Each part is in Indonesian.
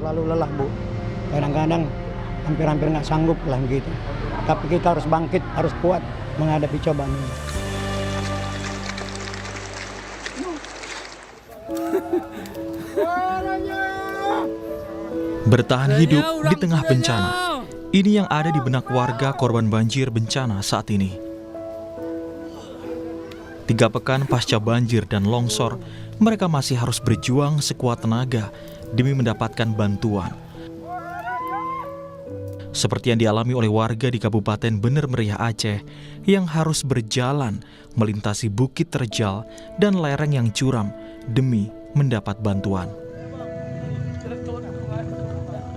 terlalu lelah, Bu. Kadang-kadang hampir-hampir nggak sanggup lah gitu. Tapi kita harus bangkit, harus kuat menghadapi cobaan ini. Bertahan hidup di tengah bencana. Ini yang ada di benak warga korban banjir bencana saat ini. 3 pekan pasca banjir dan longsor, mereka masih harus berjuang sekuat tenaga demi mendapatkan bantuan. Seperti yang dialami oleh warga di Kabupaten Bener Meriah Aceh yang harus berjalan melintasi bukit terjal dan lereng yang curam demi mendapat bantuan.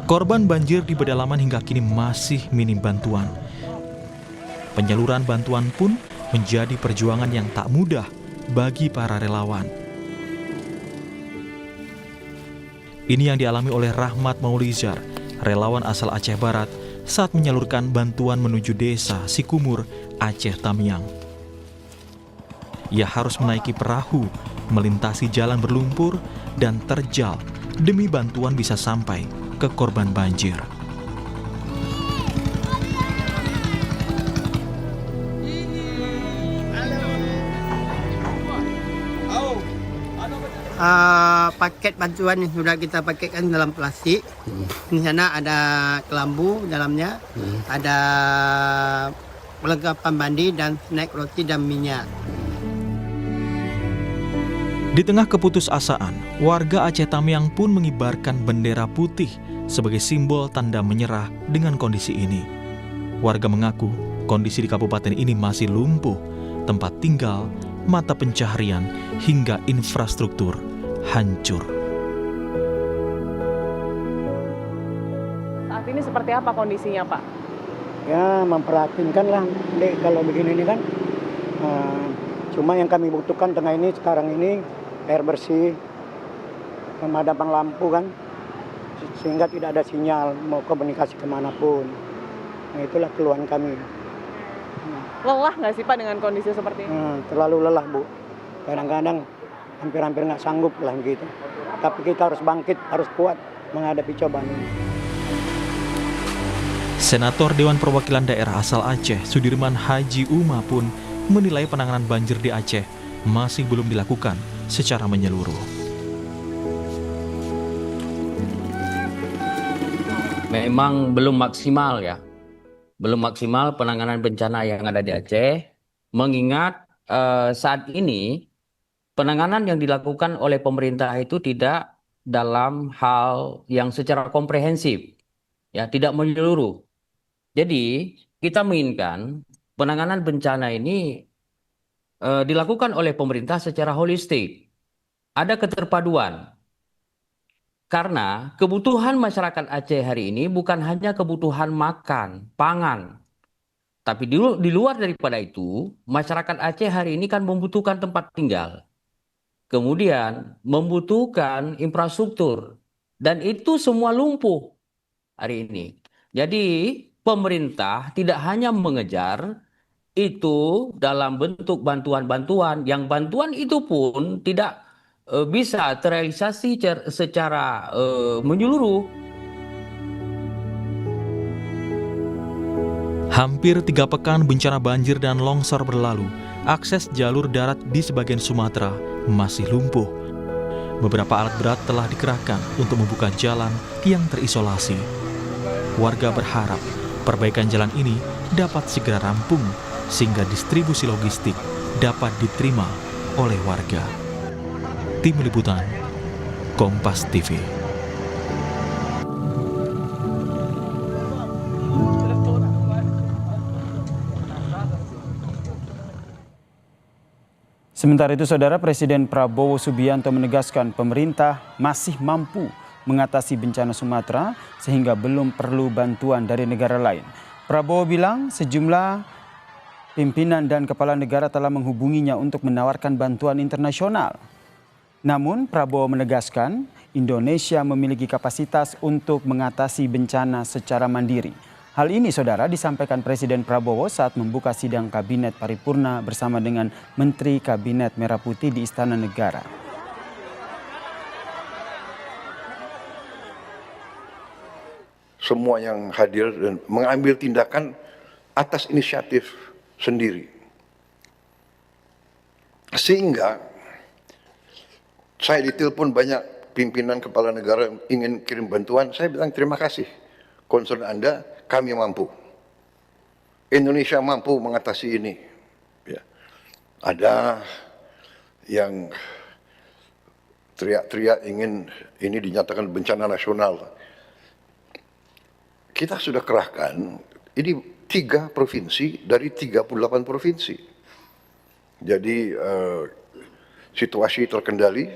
Korban banjir di pedalaman hingga kini masih minim bantuan. Penyaluran bantuan pun menjadi perjuangan yang tak mudah bagi para relawan. Ini yang dialami oleh Rahmat Maulizar, relawan asal Aceh Barat, saat menyalurkan bantuan menuju desa Sikumur, Aceh Tamiang. Ia harus menaiki perahu, melintasi jalan berlumpur dan terjal demi bantuan bisa sampai ke korban banjir. Paket bantuan yang sudah kita paketkan dalam plastik. Di sana ada kelambu dalamnya, ada perlengkapan mandi dan snack roti dan minyak. Di tengah keputusasaan, warga Aceh Tamiang pun mengibarkan bendera putih sebagai simbol tanda menyerah dengan kondisi ini. Warga mengaku kondisi di kabupaten ini masih lumpuh, tempat tinggal, mata pencaharian, hingga infrastruktur hancur. Saat ini seperti apa kondisinya, Pak? Ya, memprihatinkan lah, Dek, kalau begini ini kan. Cuma yang kami butuhkan tengah ini, sekarang ini, air bersih, pemadaman lampu kan, sehingga tidak ada sinyal mau komunikasi kemanapun. Nah, itulah keluhan kami. Lelah nggak sih, Pak, dengan kondisi seperti ini? Terlalu lelah, Bu. Kadang-kadang hampir-hampir nggak sanggup lah gitu. Tapi kita harus bangkit, harus kuat menghadapi cobaan ini. Senator Dewan Perwakilan Daerah asal Aceh, Sudirman Haji Uma pun menilai penanganan banjir di Aceh masih belum dilakukan secara menyeluruh. Memang belum maksimal ya. Belum maksimal penanganan bencana yang ada di Aceh, mengingat saat ini penanganan yang dilakukan oleh pemerintah itu tidak dalam hal yang secara komprehensif, ya, tidak menyeluruh. Jadi kita menginginkan penanganan bencana ini dilakukan oleh pemerintah secara holistik. Ada keterpaduan. Karena kebutuhan masyarakat Aceh hari ini bukan hanya kebutuhan makan, pangan. Tapi di luar daripada itu, masyarakat Aceh hari ini kan membutuhkan tempat tinggal. Kemudian membutuhkan infrastruktur. Dan itu semua lumpuh hari ini. Jadi pemerintah tidak hanya mengejar itu dalam bentuk bantuan-bantuan, yang bantuan itu pun tidak bisa terrealisasi secara menyeluruh. Hampir 3 pekan bencana banjir dan longsor berlalu, akses jalur darat di sebagian Sumatera masih lumpuh. Beberapa alat berat telah dikerahkan untuk membuka jalan yang terisolasi. Warga berharap perbaikan jalan ini dapat segera rampung sehingga distribusi logistik dapat diterima oleh warga. Tim Liputan, Kompas TV. Sementara itu, Saudara, Presiden Prabowo Subianto menegaskan pemerintah masih mampu mengatasi bencana Sumatera sehingga belum perlu bantuan dari negara lain. Prabowo bilang sejumlah pimpinan dan kepala negara telah menghubunginya untuk menawarkan bantuan internasional. Namun Prabowo menegaskan Indonesia memiliki kapasitas untuk mengatasi bencana secara mandiri. Hal ini, Saudara, disampaikan Presiden Prabowo saat membuka sidang Kabinet Paripurna bersama dengan Menteri Kabinet Merah Putih di Istana Negara. semua yang hadir dan mengambil tindakan atas inisiatif sendiri. Sehingga saya ditelepon banyak pimpinan kepala negara yang ingin kirim bantuan, saya bilang terima kasih. Concern Anda, kami mampu. Indonesia mampu mengatasi ini. Ya. Ada yang teriak-teriak ingin ini dinyatakan bencana nasional. Kita sudah kerahkan, ini 3 provinsi dari 38 provinsi. Jadi situasi terkendali,